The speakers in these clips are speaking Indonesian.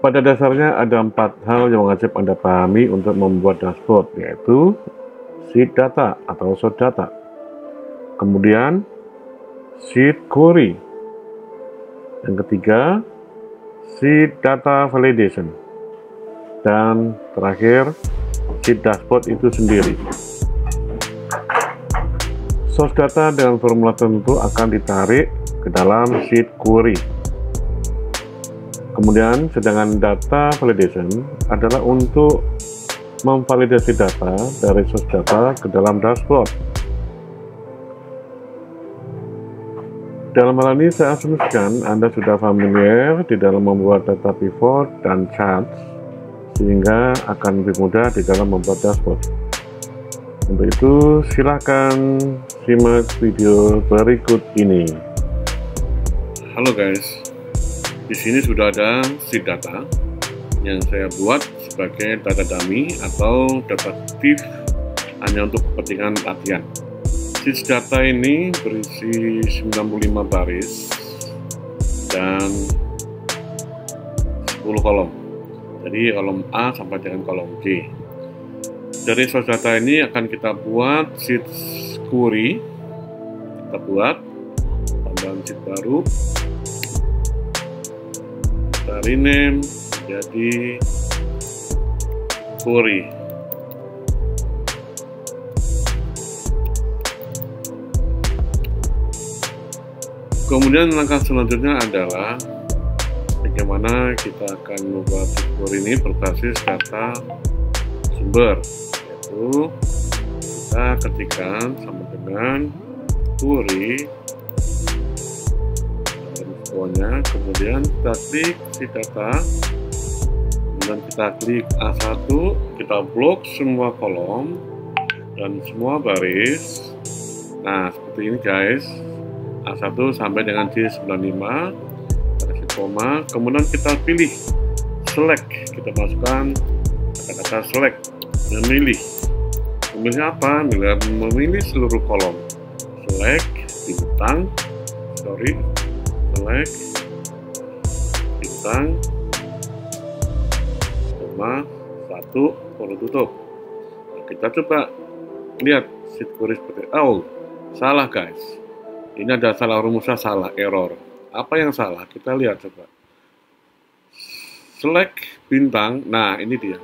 Pada dasarnya ada 4 hal yang wajib Anda pahami untuk membuat dashboard, yaitu sheet data atau source data, kemudian sheet query, yang ketiga sheet data validation, dan terakhir sheet dashboard itu sendiri. Source data dengan formula tertentu akan ditarik ke dalam sheet query. Kemudian sedangkan data validation adalah untuk memvalidasi data dari source data ke dalam dashboard. Dalam hal ini saya asumsikan Anda sudah familiar di dalam membuat data pivot dan charts, sehingga akan lebih mudah di dalam membuat dashboard. Untuk itu silakan simak video berikut ini. Halo guys, di sini sudah ada sheet data yang saya buat sebagai data dummy atau data aktif hanya untuk kepentingan latihan. Sheet data ini berisi 95 baris dan 10 kolom. Jadi kolom A sampai dengan kolom G. Dari source data ini akan kita buat sheet query. Kita buat tambahan sheet baru. Kita rename jadi query. Kemudian langkah selanjutnya adalah bagaimana kita akan membuat sheet query ini berbasis data sumber, yaitu kita ketikkan sama dengan query dan kemudian kita klik sheet data, kemudian kita klik A1, kita blok semua kolom dan semua baris. Nah seperti ini guys, A1 sampai dengan J95, kasih koma, kemudian kita pilih select, kita masukkan kata-kata select, memilih apa? Memilih seluruh kolom. Select bintang, select bintang, koma 1, kolom tutup. Nah, kita coba lihat sheet query seperti salah guys. Ini ada salah rumusnya, salah, error. Apa yang salah? Kita lihat coba. Select bintang. Nah, ini dia.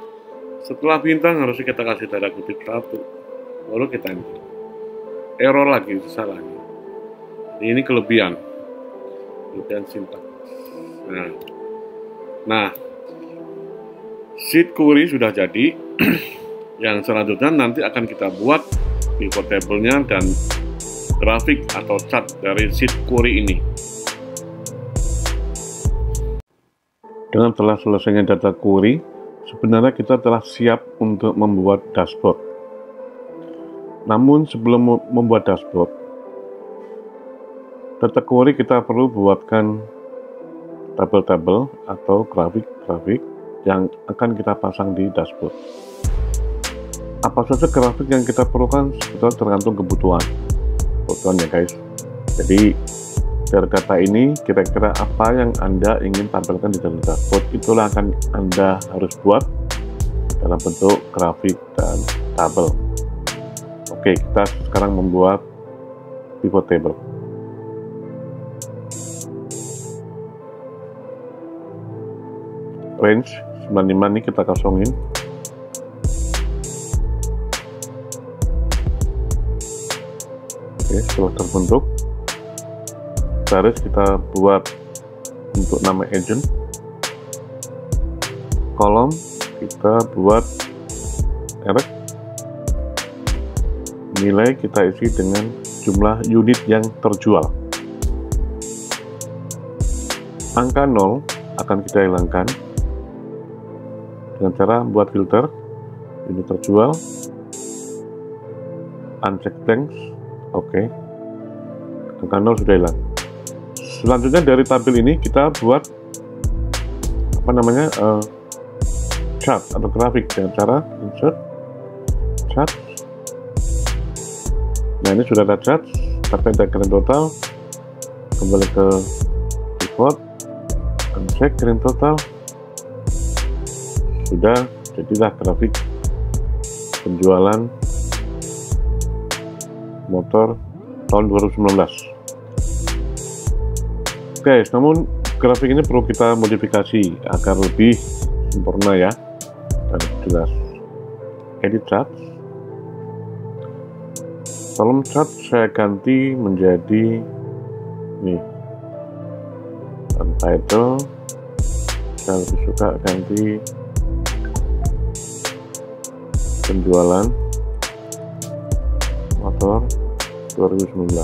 Setelah bintang harusnya kita kasih tanda kutip 1. Baru kita enter. Error lagi, itu salah. Ini kelebihan sintaks. Nah, sheet query sudah jadi. Yang selanjutnya nanti akan kita buat pivot table-nya dan grafik atau chart dari sheet query ini. Dengan telah selesainya data query, sebenarnya kita telah siap untuk membuat dashboard. Namun sebelum membuat dashboard, data query kita perlu buatkan tabel-tabel atau grafik-grafik yang akan kita pasang di dashboard. Apa saja grafik yang kita perlukan sebetulnya tergantung kebutuhan ya guys. Jadi dari data ini kira-kira apa yang Anda ingin tampilkan di dalam dashboard, itulah akan Anda harus buat dalam bentuk grafik dan tabel. Oke, kita sekarang membuat pivot table. Range 95 ini kita kosongin. Oke, setelah terbentuk, baris kita buat untuk nama agent, kolom kita buat erek, nilai kita isi dengan jumlah unit yang terjual. Angka 0 akan kita hilangkan dengan cara buat filter unit terjual, uncheck blanks. Oke, angka 0 sudah hilang. Selanjutnya dari tabel ini kita buat chart atau grafik dengan cara insert chart. Nah, ini sudah ada chart, tapi ada grand total. Kembali ke pivot, uncheck grand total, sudah jadilah grafik penjualan motor tahun 2019. Guys, namun grafik ini perlu kita modifikasi agar lebih sempurna ya dan jelas. Edit chart, kolom chart saya ganti menjadi nih, dan title saya lebih suka ganti penjualan motor 2019.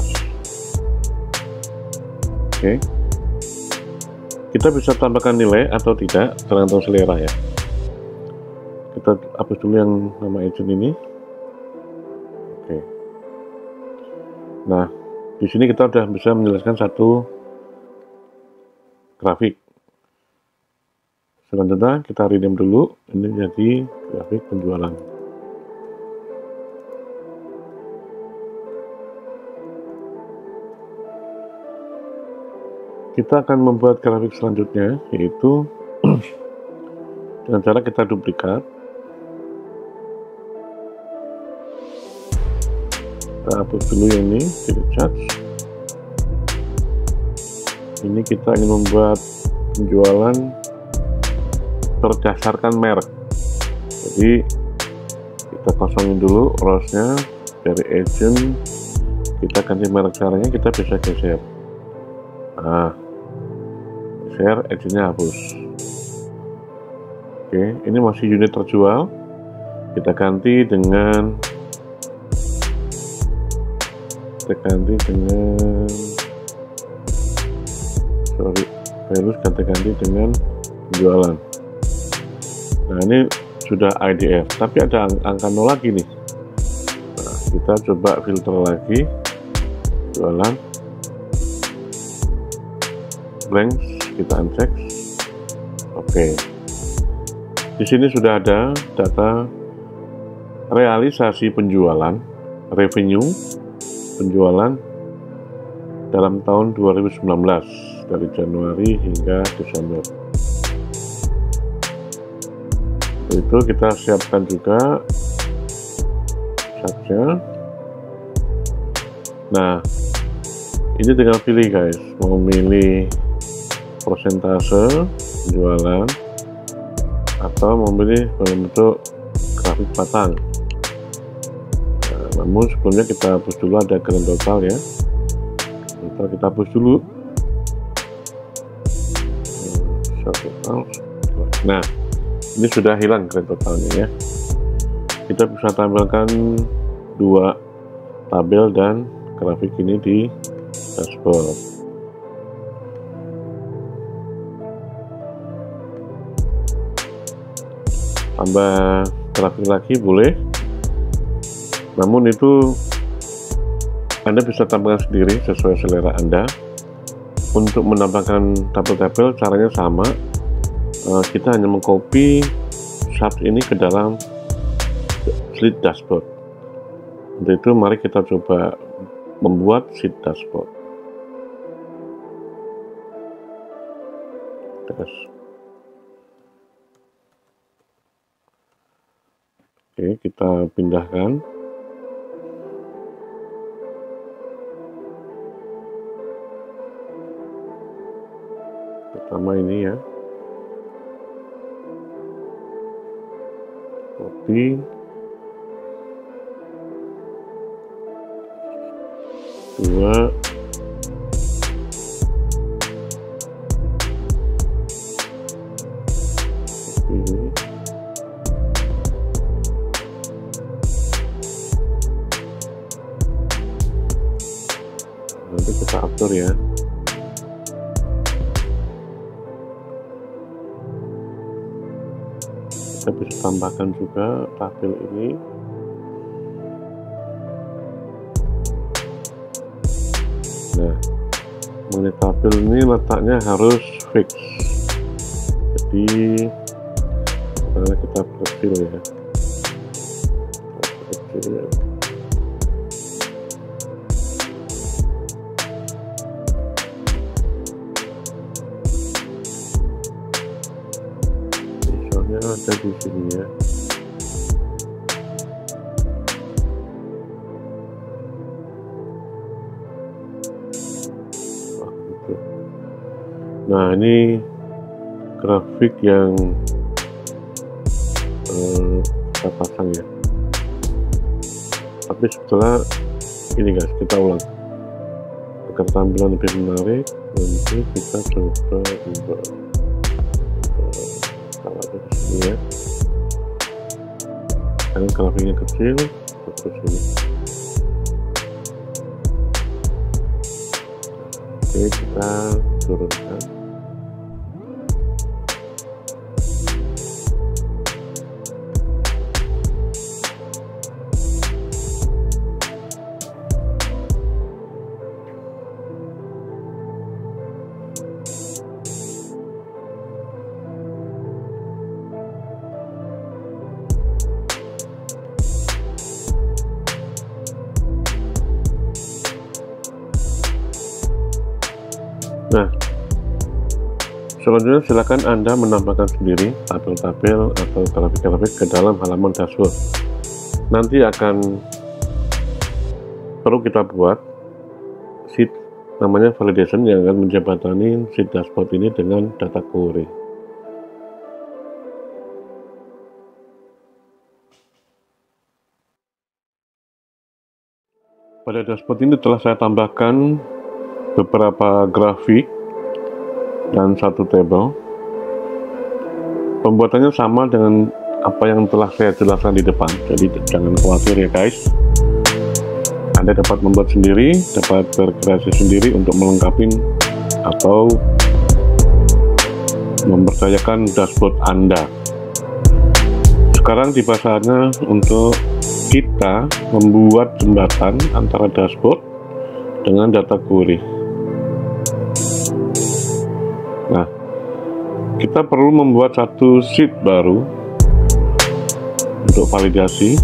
Oke, kita bisa tambahkan nilai atau tidak tergantung selera ya. Kita hapus dulu yang nama agent ini. Oke, nah di sini kita sudah bisa menjelaskan satu grafik. Selanjutnya kita rename dulu, ini jadi grafik penjualan. Kita akan membuat grafik selanjutnya, yaitu dengan cara kita duplikat. Kita hapus dulu yang ini, delete charge. Ini kita ingin membuat penjualan berdasarkan merek. Jadi kita kosongin dulu rowsnya, dari agent kita ganti merek. Caranya kita bisa geser. Nah, share agentnya hapus. Oke, ini masih unit terjual, kita ganti dengan values, ganti dengan penjualan. Nah, ini sudah IDF, tapi ada angka 0 lagi nih. Nah, kita coba filter lagi, penjualan blank, kita uncheck. Oke, di sini sudah ada data realisasi penjualan, revenue penjualan dalam tahun 2019 dari Januari hingga Desember. Itu kita siapkan juga chartnya. Nah, ini tinggal pilih guys, mau milih persentase penjualan atau memilih bentuk grafik batang. Nah, namun sebelumnya kita hapus dulu, ada grand total ya. Kita hapus dulu. Nah, ini sudah hilang grand totalnya ya. Kita bisa tampilkan dua tabel dan grafik ini di dashboard. Tambah grafik lagi boleh, namun itu Anda bisa tambahkan sendiri sesuai selera Anda. Untuk menambahkan tabel-tabel caranya sama, kita hanya mengcopy chart ini ke dalam sheet dashboard. Untuk itu mari kita coba membuat sheet dashboard. Oke, kita pindahkan. Pertama ini ya. Copy. Dua. Ini. Nanti kita atur ya. Kita bisa tambahkan juga tabel ini. Nah, mengenai tabel ini letaknya harus fix. Jadi karena kita kecil ya. Kecil. ada di sini ya. Nah, ini grafik yang kita pasang ya. Tapi setelah ini guys, kita ulang agar tampilan lebih menarik. Nanti kita coba ubah taruh di sini ya, karena grafiknya kecil. Terus ini oke, kita turunkan. Nah, selanjutnya silakan Anda menambahkan sendiri tabel-tabel atau grafik-grafik ke dalam halaman dashboard. Nanti akan perlu kita buat sheet namanya validation yang akan menjembatani sheet dashboard ini dengan data query. Pada dashboard ini telah saya tambahkan beberapa grafik dan satu tabel. Pembuatannya sama dengan apa yang telah saya jelaskan di depan, jadi jangan khawatir ya guys. Anda dapat membuat sendiri, dapat berkreasi sendiri untuk melengkapi atau memberdayakan dashboard Anda. Sekarang tiba saatnya untuk kita membuat jembatan antara dashboard dengan data query. Nah, kita perlu membuat satu sheet baru untuk validasi.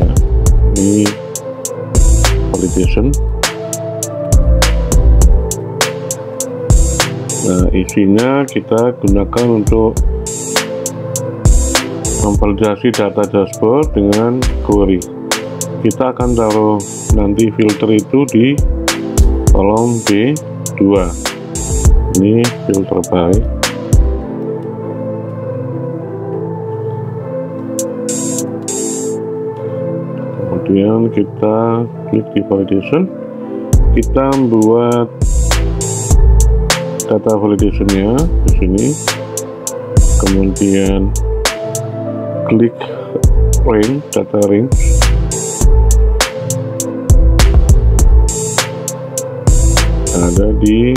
Ya, ini validation. Nah, isinya kita gunakan untuk memvalidasi data dashboard dengan query. Kita akan taruh nanti filter itu di kolom B2. Ini filter by. Kemudian kita klik di validation. Kita membuat data validationnya di sini. Kemudian klik range, data range. Ada di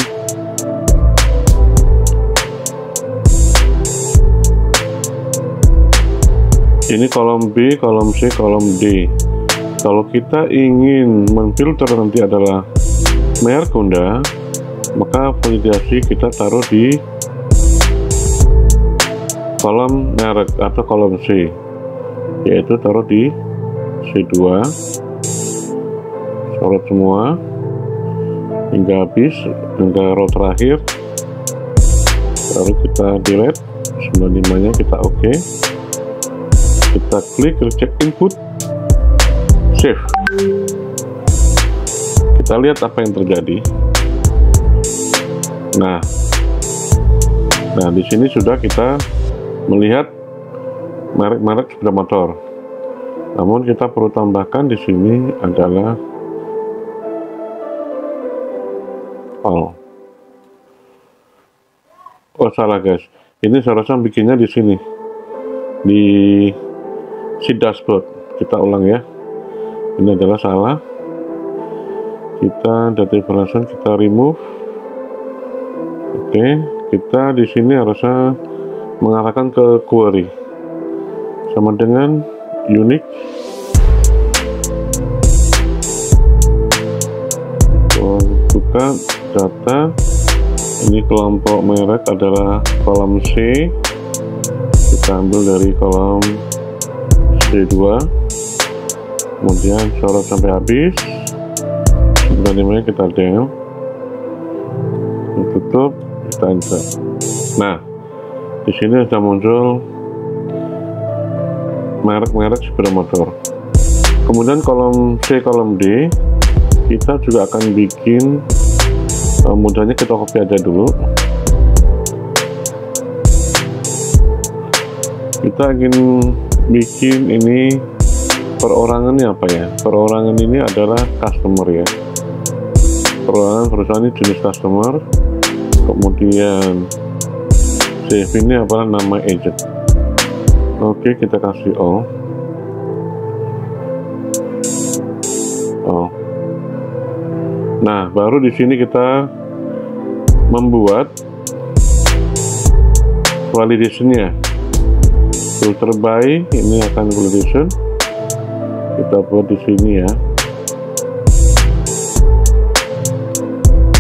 ini kolom B, kolom C, kolom D. Kalau kita ingin memfilter nanti adalah merek Honda, maka validasi kita taruh di kolom merek atau kolom C, yaitu taruh di C2, sorot semua hingga habis, hingga row terakhir, lalu kita delete 95 nya, kita oke. Kita klik reject input, save. Kita lihat apa yang terjadi. Nah di sini sudah kita melihat merek-merek sepeda motor. Namun kita perlu tambahkan di sini adalah all. Oh salah guys, ini seharusnya bikinnya di sini di sheet dashboard. Kita ulang ya, ini adalah salah. Kita data information kita remove. Oke, kita di sini harusnya mengarahkan ke query sama dengan unique buka data. Ini kelompok merek adalah kolom C, kita ambil dari kolom C2, kemudian sorot sampai habis. Sebenarnya kita del, tutup, kita enter. Nah Di sini sudah muncul merek-merek sepeda motor. Kemudian kolom C, kolom D, kita juga akan bikin mudahnya kita copy aja dulu. Kita ingin bikin ini perorangannya apa ya? Perorangan ini adalah customer ya. Perorangan perusahaan ini jenis customer. Kemudian save ini adalah nama agent. Oke, kita kasih all. Oh. Nah, baru di sini kita membuat validation-nya. Filter by ini akan validation. Kita buat di sini ya.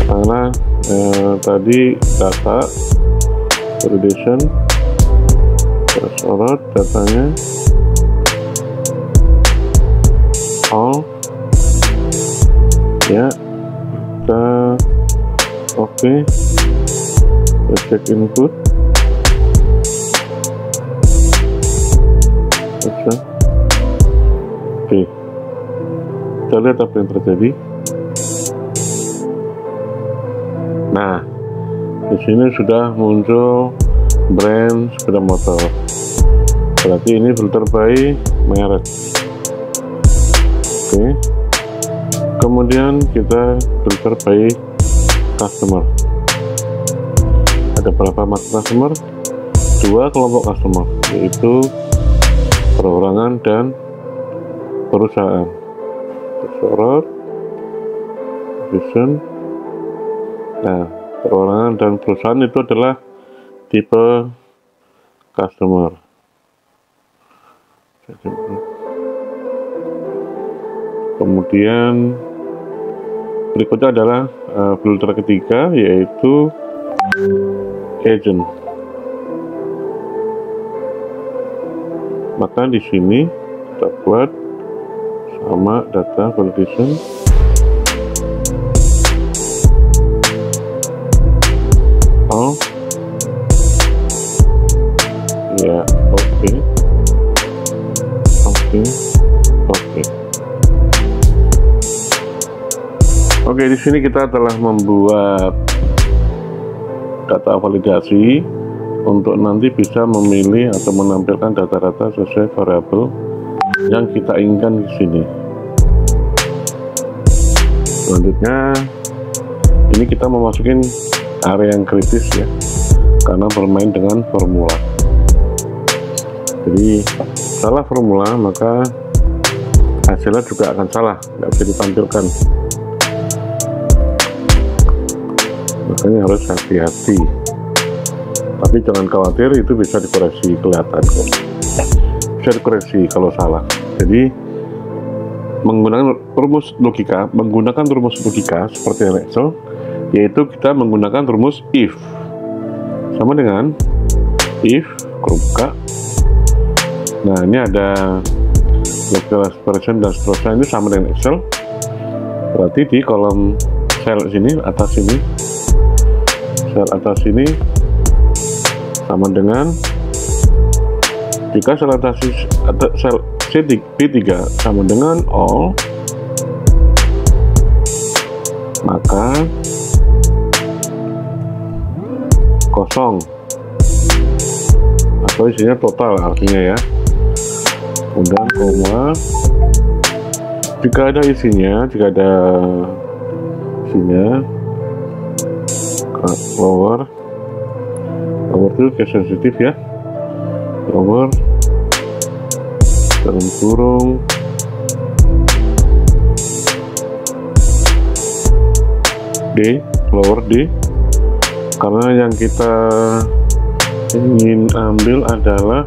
Karena tadi data validation, kita sorot datanya all ya. Kita oke, cek input. Oke, kita lihat apa yang terjadi. Nah, di sini sudah muncul brand sepeda motor. Berarti ini filter by merek. Oke. Kemudian kita filter by customer. Ada berapa macam customer? 2 kelompok customer, yaitu perorangan dan perusahaan. Sorot, vision. Nah, perorangan dan perusahaan itu adalah tipe customer. Kemudian berikutnya adalah filter ketiga, yaitu agent. Maka di sini kita buat sama data validation. Oh ya, oke. Oke, di sini kita telah membuat data validasi untuk nanti bisa memilih atau menampilkan data-data sesuai variabel yang kita inginkan di sini. Selanjutnya, ini kita memasukin area yang kritis ya, karena bermain dengan formula. Jadi salah formula maka hasilnya juga akan salah, nggak bisa ditampilkan. Makanya harus hati-hati. Tapi jangan khawatir, itu bisa dikoreksi, kelihatan kok. Bisa dikoreksi kalau salah. Jadi menggunakan rumus logika seperti yang Excel, yaitu kita menggunakan rumus if. Sama dengan if buka. Nah, ini ada local expression dan seterusnya, ini sama dengan Excel. Berarti di kolom sel sini, atas sini, sel atas ini sama dengan, jika sel atas sel C3 sama dengan all, maka kosong atau isinya total artinya ya. Kemudian koma, jika ada isinya, lower itu case sensitif ya, lower dalam kurung D, lower D, karena yang kita ingin ambil adalah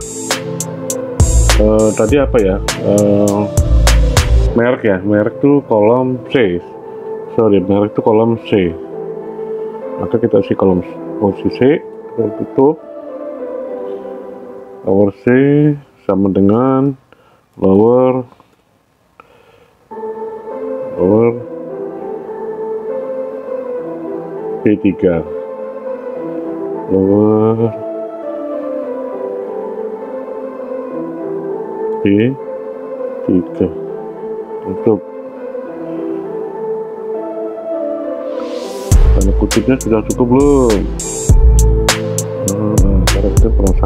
tadi apa ya, merek ya, merek tuh kolom C, merek tuh kolom C, maka kita isi kolom posisi C, kita tutup. Lower C sama dengan lower P3, lower B3 tutup. Tanda kutipnya sudah cukup belum? Karakter per 1.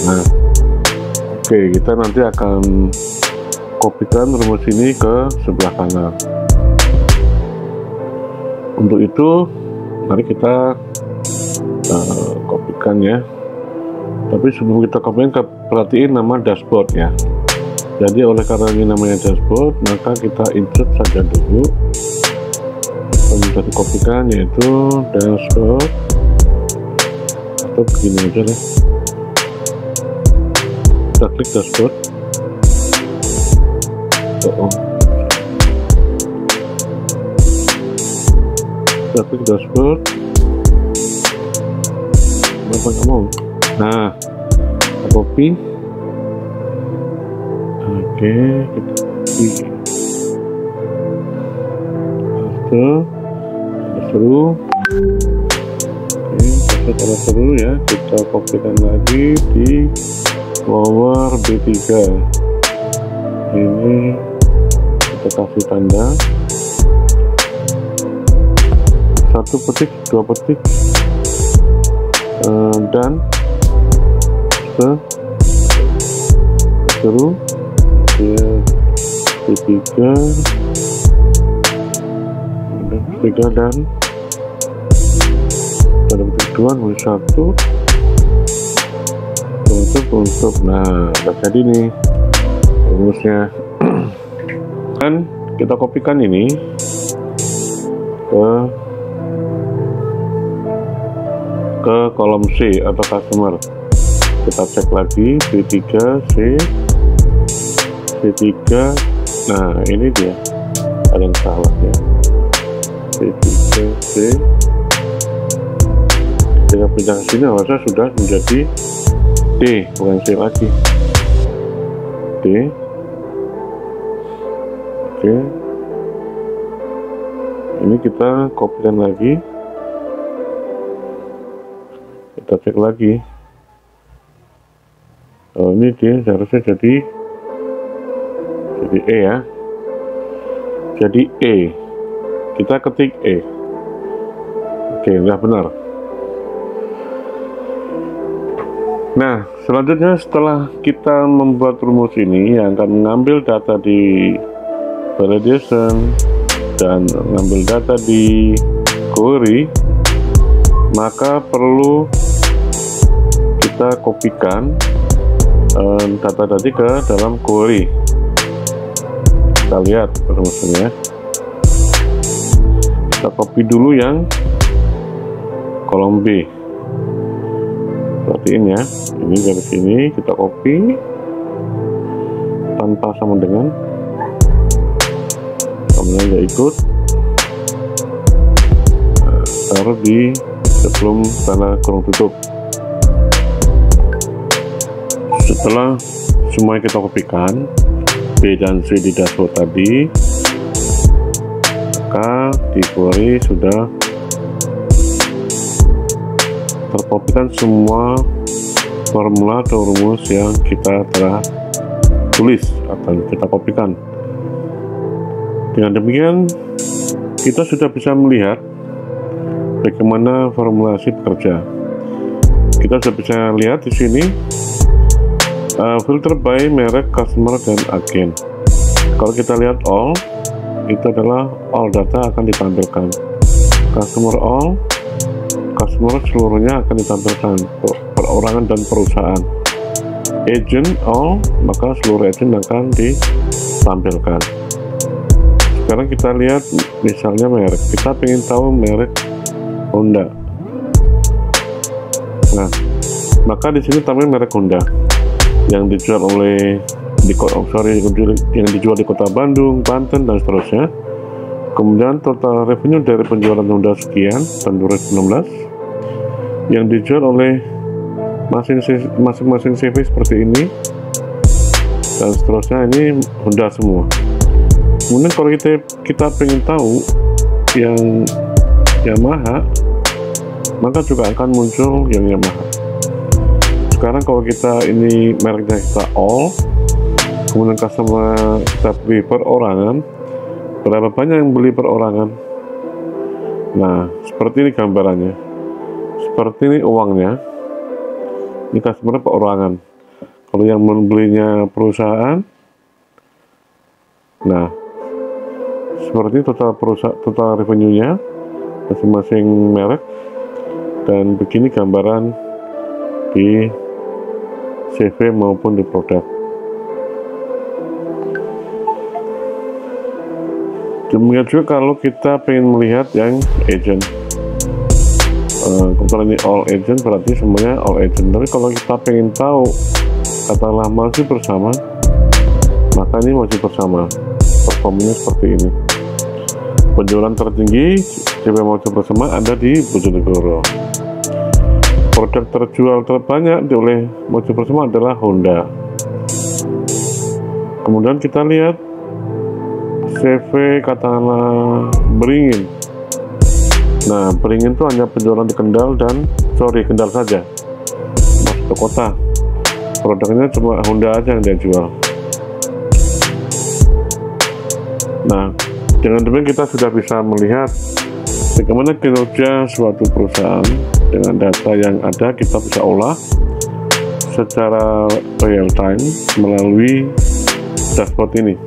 Nah, oke, kita nanti akan kopikan rumus ini ke sebelah kanan. Untuk itu, mari kita kopikan ya. Tapi sebelum kita kopikan, perhatiin nama dashboard ya. Jadi oleh karena ini namanya dashboard, maka kita insert saja dulu. Yang bisa dikopikan yaitu dashboard, atau begini aja deh. Kita klik dashboard. Kita klik dashboard. Kenapa nggak mau? Nah, kita copy. Oke, kita copy. Seru. Oke, kalau seru ya, kita kopikan lagi di lower B3. Ini kita kasih tanda 1 petik, 2 petik, dan seru ya, B3 dan pada petik 2 mulai 1 untuk nah udah jadi nih rumusnya. Dan kita kopikan ini ke kolom C atau customer. Kita cek lagi B3 C3. Nah ini dia, ada yang salah ya. B3 C. Dengan pindah sini harusnya sudah menjadi D, bukan C lagi. D. Oke. Ini kita kopikan lagi. Kita cek lagi. Oh, ini dia seharusnya jadi E ya. Jadi E. Kita ketik E. Oke, udah benar. Nah, selanjutnya setelah kita membuat rumus ini yang akan mengambil data di validation dan mengambil data di query, maka perlu kita kopikan data tadi ke dalam query. Kita lihat rumusnya. Kita copy dulu yang kolom B. Perhatiin ya, ini dari sini kita copy tanpa sama dengan, kemudian nggak ikut, taruh di sebelum tanda kurung tutup. Setelah semuanya kita kopikan B dan C di dashboard tadi, maka di query sudah terkopikan semua formula atau rumus yang kita telah tulis atau kita kopikan. Dengan demikian kita sudah bisa melihat bagaimana formulasi bekerja. Kita sudah bisa lihat di sini filter by merek, customer, dan agen. Kalau kita lihat all, itu adalah all data akan ditampilkan. Customer all, customer seluruhnya akan ditampilkan, perorangan dan perusahaan. Agent all, maka seluruh agent akan ditampilkan. Sekarang kita lihat misalnya merek, kita ingin tahu merek Honda. Nah, maka di sini tampil merek Honda yang dijual oleh yang dijual di Kota Bandung, Banten, dan seterusnya. Kemudian total revenue dari penjualan Honda sekian tahun 2016 yang dijual oleh masing-masing CV seperti ini, dan seterusnya. Ini Honda semua. Kemudian kalau kita pengen tahu yang Yamaha, maka juga akan muncul yang Yamaha. Sekarang kalau kita ini mereknya kita all, kemudian customer kita beli perorangan, berapa banyak yang beli perorangan? Nah, seperti ini gambarannya, seperti ini uangnya. Ini customer perorangan. Kalau yang membelinya perusahaan, nah seperti total revenue-nya masing-masing merek, dan begini gambaran di CV maupun di produk. Demikian juga kalau kita pengen melihat yang agent, kebetulan ini all agent, berarti semuanya all agent. Tapi kalau kita pengen tahu katakanlah masih bersama, maka ini masih bersama, performanya seperti ini. Penjualan tertinggi CV masih bersama ada di Bojonegoro. Produk terjual terbanyak oleh Mojo Bersama adalah Honda. Kemudian kita lihat CV katakanlah Beringin. Nah, Beringin itu hanya penjualan di Kendal Kendal saja, masuk ke kota. Produknya cuma Honda aja yang dia jual. Nah, dengan demikian kita sudah bisa melihat bagaimana kinerja suatu perusahaan. Dengan data yang ada kita bisa olah secara real time melalui dashboard ini.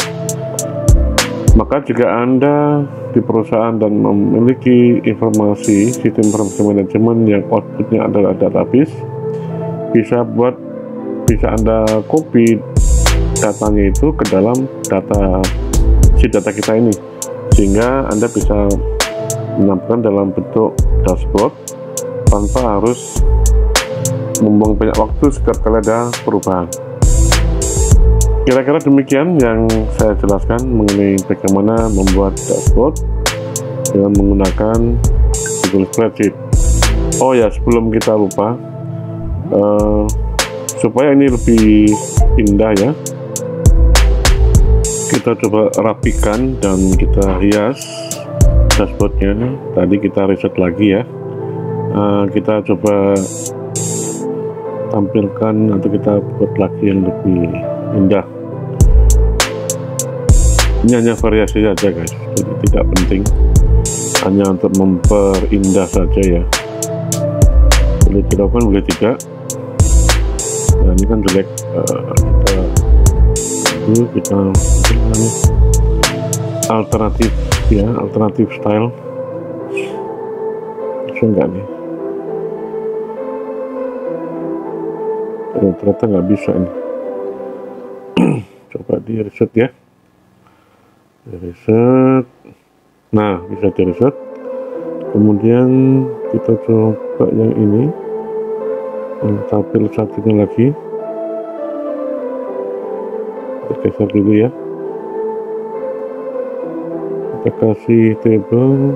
Maka jika Anda di perusahaan dan memiliki informasi sistem informasi manajemen yang outputnya adalah database, bisa Anda copy datanya itu ke dalam data kita ini, sehingga Anda bisa menampilkan dalam bentuk dashboard tanpa harus membuang banyak waktu setiap kali ada perubahan. Kira-kira demikian yang saya jelaskan mengenai bagaimana membuat dashboard dengan menggunakan Google Spreadsheet. Oh ya, sebelum kita lupa, supaya ini lebih indah ya, kita coba rapikan dan kita hias dashboardnya. Tadi kita reset lagi ya. Kita coba tampilkan atau kita buat lagi yang lebih indah. Ini hanya variasi saja guys, jadi tidak penting, hanya untuk memperindah saja ya. Boleh dilakukan, boleh tidak. Nah, ini kan jelek, kita alternatif ya, alternatif style. Bisa enggak nih? Ternyata nggak bisa ini. Coba di reset ya, di reset. Nah, bisa di reset. Kemudian kita coba yang ini, yang tampil satunya lagi. Kita geser dulu ya, kita kasih table.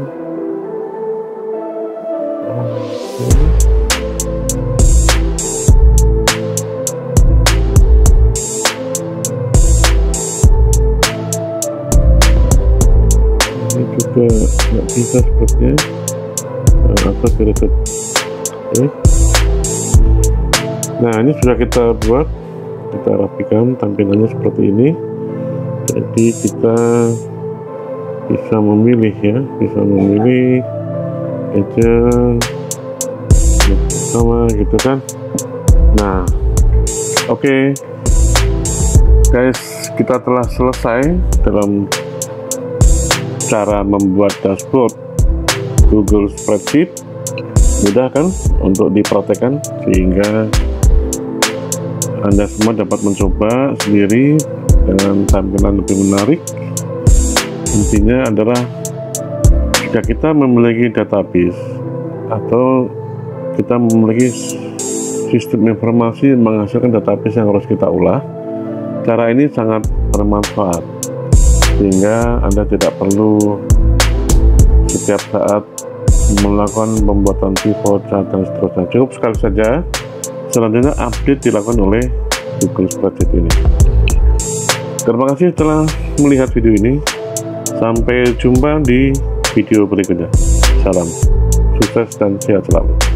Juga nggak bisa sepertinya, atau reset. Oke. Nah, ini sudah kita buat, kita rapikan tampilannya seperti ini. Jadi kita bisa memilih ya, bisa memilih agent sama gitu kan. Nah, oke. Guys, kita telah selesai dalam cara membuat dashboard Google Spreadsheet. Mudah kan untuk dipraktekkan, sehingga Anda semua dapat mencoba sendiri dengan tampilan lebih menarik. Intinya adalah jika kita memiliki database atau kita memiliki sistem informasi menghasilkan database yang harus kita olah, cara ini sangat bermanfaat, sehingga Anda tidak perlu setiap saat melakukan pembuatan pivot chart dan seterusnya. Cukup sekali saja. Selanjutnya update dilakukan oleh Google Spreadsheet ini. Terima kasih telah melihat video ini. Sampai jumpa di video berikutnya. Salam. Sukses dan sehat selalu.